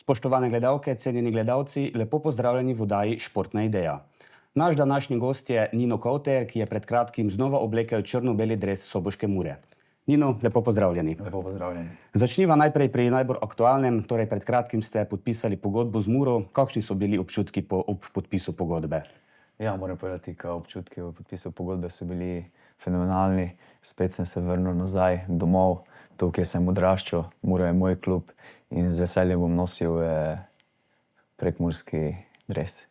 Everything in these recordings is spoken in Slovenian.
Spoštovane gledalke, cenjeni gledalci, lepo pozdravljeni v oddaji Športna ideja. Naš današnji gost je Nino Kavter, ki je pred kratkim znova oblekel črno-beli dres soboške Mure. Nino, lepo pozdravljeni. Lepo pozdravljeni. Začniva najprej pri najbolj aktualnem, torej pred kratkim ste podpisali pogodbo z Muro. Kakšni so bili občutki ob podpisu pogodbe? Ja, moram povedati, da občutki ob podpisu pogodbe so bili fenomenalni. Spet sem se vrnil nazaj domov, tukaj sem odraščal, Mura je moj klub in z veseljem bom nosil prekmurski dres.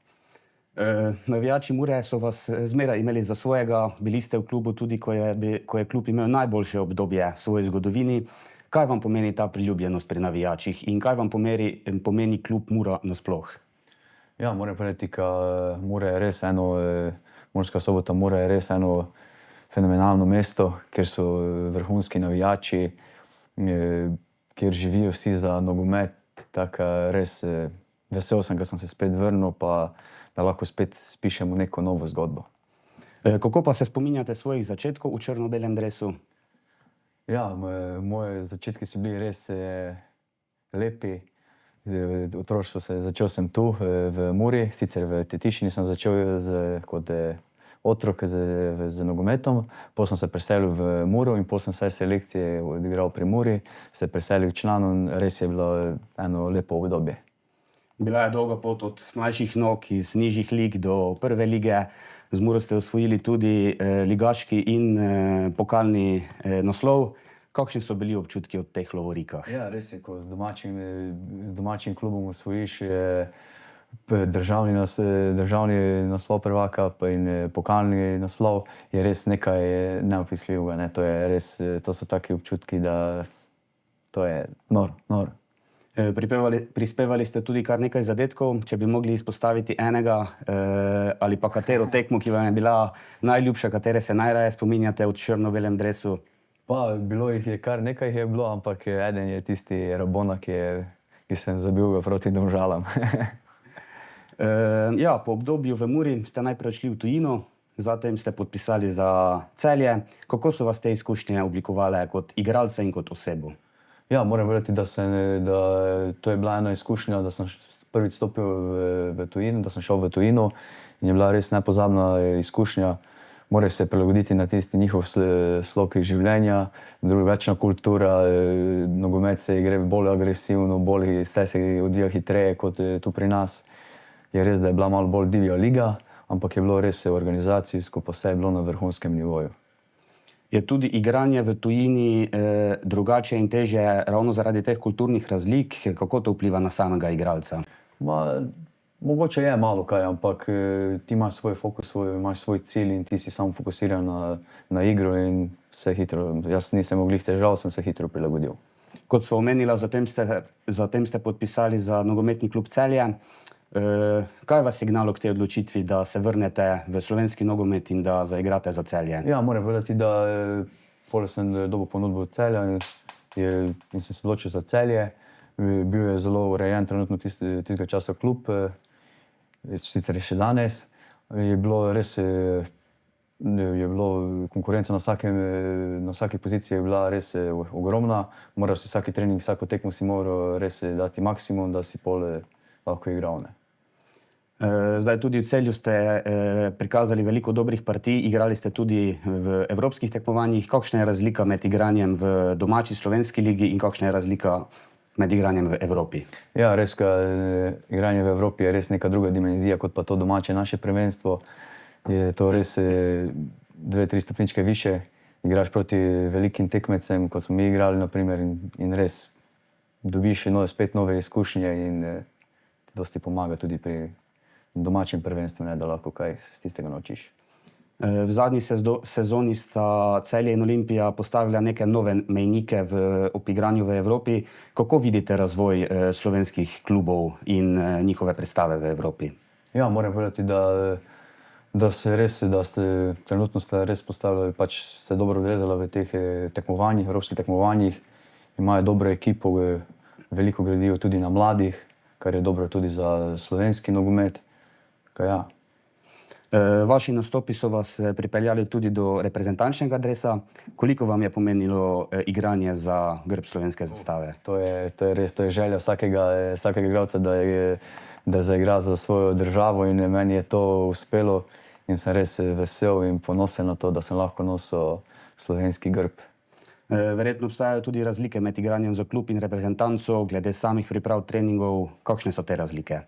Navijači Mure so vas zmeraj imeli za svojega, bili ste v klubu tudi, ko je klub imel najboljše obdobje v svoji zgodovini. Kaj vam pomeni ta priljubljenost pri navijačih in kaj vam pomeni klub Mura nasploh? Ja, moram povedati, da Murska Sobota Mura je res eno fenomenalno mesto, kjer so vrhunski navijači, kjer živijo vsi za nogomet. Tako res vesel sem, da sem se spet vrnil, pa da lahko spet spišemo neko novo zgodbo. Kako pa se spominjate svojih začetkov v črno-belem dresu? Ja, moji začetki so bili res lepi. Otroštvo začel sem tu v Muri, sicer v Tetišini sem začel kot otrok z nogometom, potem sem se preselil v Muro in potem sem vse selekcije odigral pri Muri, se preselil k članom, res je bilo eno lepo obdobje. Bila je dolga pot od mlajših nog iz nižjih lig do prve lige. Z Muro ste osvojili tudi ligaški in pokalni naslov. Kakšni so bili občutki ob teh lovorikah? Ja, res je, ko z domačim klubom osvojiš državni naslov prvaka in pokalni naslov, je res nekaj neopisljivega, ne? To so taki občutki, da to je noro. Prispevali ste tudi kar nekaj zadetkov. Če bi mogli izpostaviti enega ali pa katero tekmo, ki vam je bila najljubša, katere se najraje spominjate v črno-belem dresu? Pa, bilo jih je kar nekaj je bilo, ampak eden je tisti Rabona, ki sem zabil ga proti Domžalam. Ja, po obdobju v Muri ste najprej odšli v tujino, zatem ste podpisali za Celje. Kako so vas te izkušnje oblikovale kot igralca in kot osebo? Ja, moram povedati, da to je bila ena izkušnja, da sem prvič stopil v tujino, da sem šel v tujino in je bila res nepozabna izkušnja. Moraš se prilagoditi na tisti njihov slog življenja, drugačna kultura, nogomet se gre bolj agresivno, vse se odvija hitreje kot tu pri nas. Je res, da je bila malo bolj divja liga, ampak je bilo res organizacijsko, pa vse je bilo na vrhunskem nivoju. Je tudi igranje v tujini drugače in težje ravno zaradi teh kulturnih razlik? Kako to vpliva na samega igralca? Mogoče je malo kaj, ampak ti imaš svoj fokus, imaš svoj cilj in ti si samo fokusiran na igro in se hitro, jaz nisem mogel težav, sem se hitro prilagodil. Kot so omenila, zatem ste podpisali za nogometni klub Celje. Kaj vas je gnalo k tej odločitvi, da se vrnete v slovenski nogomet in da zaigrate za Celje? Ja, moram povedati, da poleg sem dobil ponudbo od Celja in sem se odločil za Celje. Bil je zelo urejen trenutno tistega časa klub, sicer je še danes. Je bilo konkurenca na vsaki poziciji je bila res ogromna. Moral si vsaki trening, vsako tekmo si moral res dati maksimum, da si pol lahko igral. Zdaj tudi v Celju ste prikazali veliko dobrih partij, igrali ste tudi v evropskih tekmovanjih. Kakšna je razlika med igranjem v domači slovenski ligi in kakšna je razlika med igranjem v Evropi? Ja, res, igranje v Evropi je res neka druga dimenzija, kot pa to domače naše prvenstvo. Je to res 2-3 stopničke više. Igraš proti velikim tekmecem, kot smo mi igrali, naprimer, in res dobiš spet nove izkušnje in ti dosti pomaga tudi pri domačem prvenstvu, da lahko kaj z tistega naučiš. V zadnji sezoni sta Celje in Olimpija postavila neke nove mejnike ob igranju v Evropi. Kako vidite razvoj slovenskih klubov in njihove predstave v Evropi? Ja, moram povedati, da ste trenutno res postavili, pač ste dobro odrezali v teh tekmovanjih, evropskih tekmovanjih. Imajo dobro ekipo, veliko gradijo tudi na mladih, kar je dobro tudi za slovenski nogomet. Ja. Vaši nastopi so vas pripeljali tudi do reprezentančnega dresa. Koliko vam je pomenilo igranje za grb slovenske zastave? To je res, to je želja vsakega igralca, da zaigra za svojo državo in meni je to uspelo in sem res vesel in ponosen na to, da sem lahko nosil slovenski grb. Verjetno obstajajo tudi razlike med igranjem za klub in reprezentanco, glede samih priprav treningov. Kakšne so te razlike?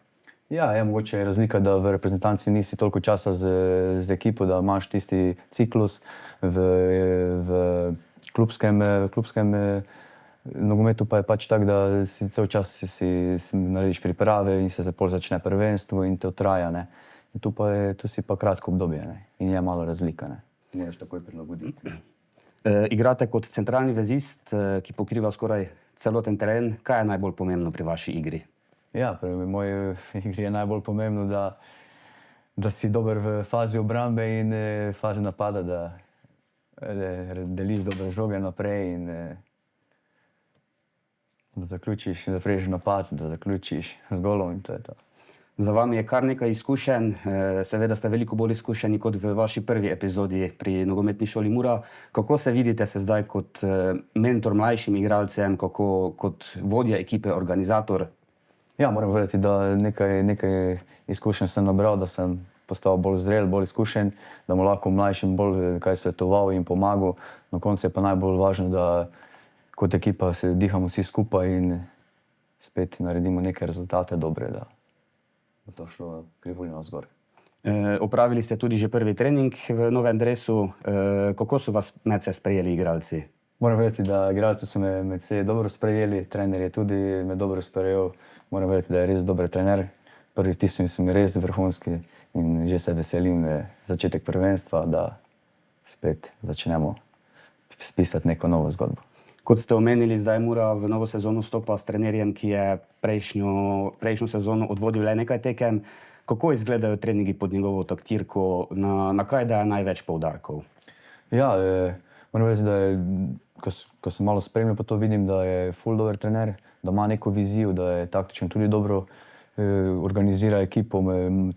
Ja, mogoče je razlika, da v reprezentanci nisi toliko časa z ekipo, da imaš tisti ciklus. V klubskem nogometu pa je pač tako, da si cel čas narediš priprave in se pol začne prvenstvo in to traja, ne. In tu si pa kratko obdobje, ne. In je malo razlika, ne. Moraš takoj prilagoditi. Igrate kot centralni vezist, ki pokriva skoraj celoten teren. Kaj je najbolj pomembno pri vaši igri? Ja, pri moji igri je najbolj pomembno, da si dober v fazi obrambe in fazi napada, da deliš dobre žoge naprej in da zaključiš, da prežeš napad, da zaključiš z golom in to je to. Za vami je kar nekaj izkušenj, seveda ste veliko bolj izkušeni kot v vaši prvi epizodi pri nogometni šoli Mura. Kako se vidite se zdaj kot mentor mlajšim igralcem, kot vodja ekipe, organizator? Ja, moram povedati, da nekaj izkušenj sem nabral, da sem postal bolj zrel, bolj izkušen, da mu lahko mlajšim bolj kaj svetoval in pomagal. Na koncu je pa najbolj važno, da kot ekipa se dihamo vsi skupaj in spet naredimo neke rezultate dobre, da bo to šlo krivuljo navzgor. Opravili ste tudi že prvi trening v novem dresu. Kako so vas medse sprejeli igralci? Moram reči, da igralci so me medse dobro sprejeli, trener je tudi me dobro sprejel. Moram reči, da je res dober trener. Prvi vtisi so mi res vrhunski in že se veselim začetek prvenstva, da spet začnemo spisati neko novo zgodbo. Kot ste omenili, zdaj Mura v novo sezono vstopa s trenerjem, ki je prejšnjo sezono odvodil le nekaj tekem. Kako izgledajo treningi pod njegovo taktirko? Na kaj daje največ poudarkov? Ja, moram reči, da je, ko sem malo spremljal, pa to vidim, da je ful dober trener, da ima neko vizijo, da je taktično tudi dobro organizira ekipo,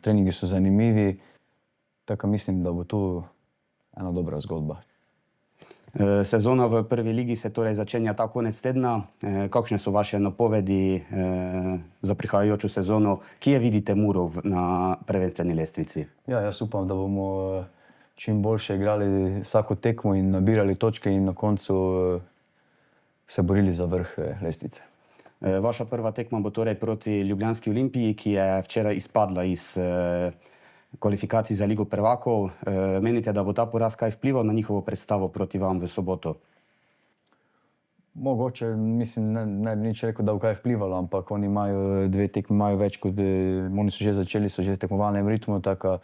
treningi so zanimivi. Tako mislim, da bo tu ena dobra zgodba. Sezona v prvi ligi se torej začenja ta konec tedna. Kakšne so vaše napovedi za prihajajočo sezono? Kje vidite Muro na prvenstveni lestvici? Ja, jaz upam, da bomo čim boljše igrali vsako tekmo in nabirali točke in na koncu se borili za vrh lestvice. Vaša prva tekma bo torej proti Ljubljanski Olimpiji, ki je včeraj izpadla iz kvalifikacij za Ligo prvakov. Menite, da bo ta poraz kaj vplival na njihovo predstavo proti vam v soboto? Mogoče, mislim, ne bi nič rekel, da bo kaj vplivalo, ampak oni imajo dve tekmi, imajo več kot, oni so že začeli, so že v tekmovalnem ritmu, tako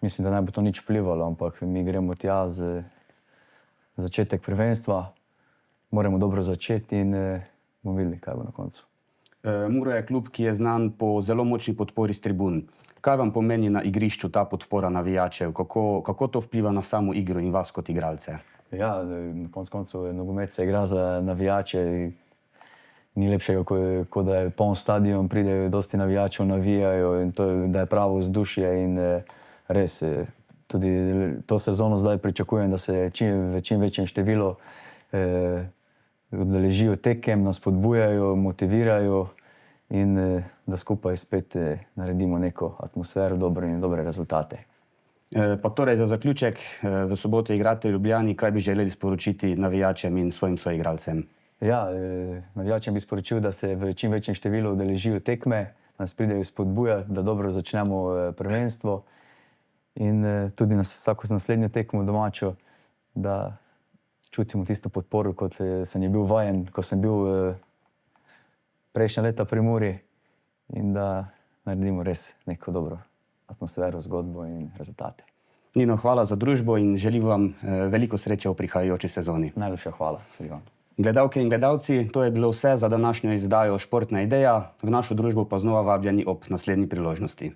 mislim, da ne bo to nič vplivalo, ampak mi gremo tja za začetek prvenstva, moramo dobro začeti in bomo videli, kaj bo na koncu. Mura je klub, ki je znan po zelo močni podpori s tribun. Kaj vam pomeni na igrišču ta podpora navijačev? Kako to vpliva na samo igro in vas kot igralce? Ja, na koncu nogomet se igra za navijače. Ni lepšega, kot da je poln stadion, pridejo dosti navijačev, navijajo in da je pravo vzdušje in res tudi to sezono zdaj pričakujem, da se v čim večjem številu udeležijo tekem, nas spodbujajo, motivirajo in da skupaj spet naredimo neko atmosfero dobro in dobre rezultate. Pa torej za zaključek, v soboto igrate v Ljubljani, kaj bi želeli sporočiti navijačem in svojim soigralcem? Ja, navijačem bi sporočil, da se v čim večjem številu udeležijo tekme, nas pridejo spodbujati, da dobro začnemo prvenstvo in tudi vsako naslednjo tekmo domačo, da čutimo tisto podporo, kot sem je bil vajen, ko sem bil prejšnja leta pri Muri in da naredimo res neko dobro atmosfero, zgodbo in rezultate. Nino, hvala za družbo in želim vam veliko sreče v prihajajoči sezoni. Najlepša hvala. Gledalke in gledalci, to je bilo vse za današnjo izdajo Športna ideja. V našo družbo pa znova vabljeni ob naslednji priložnosti.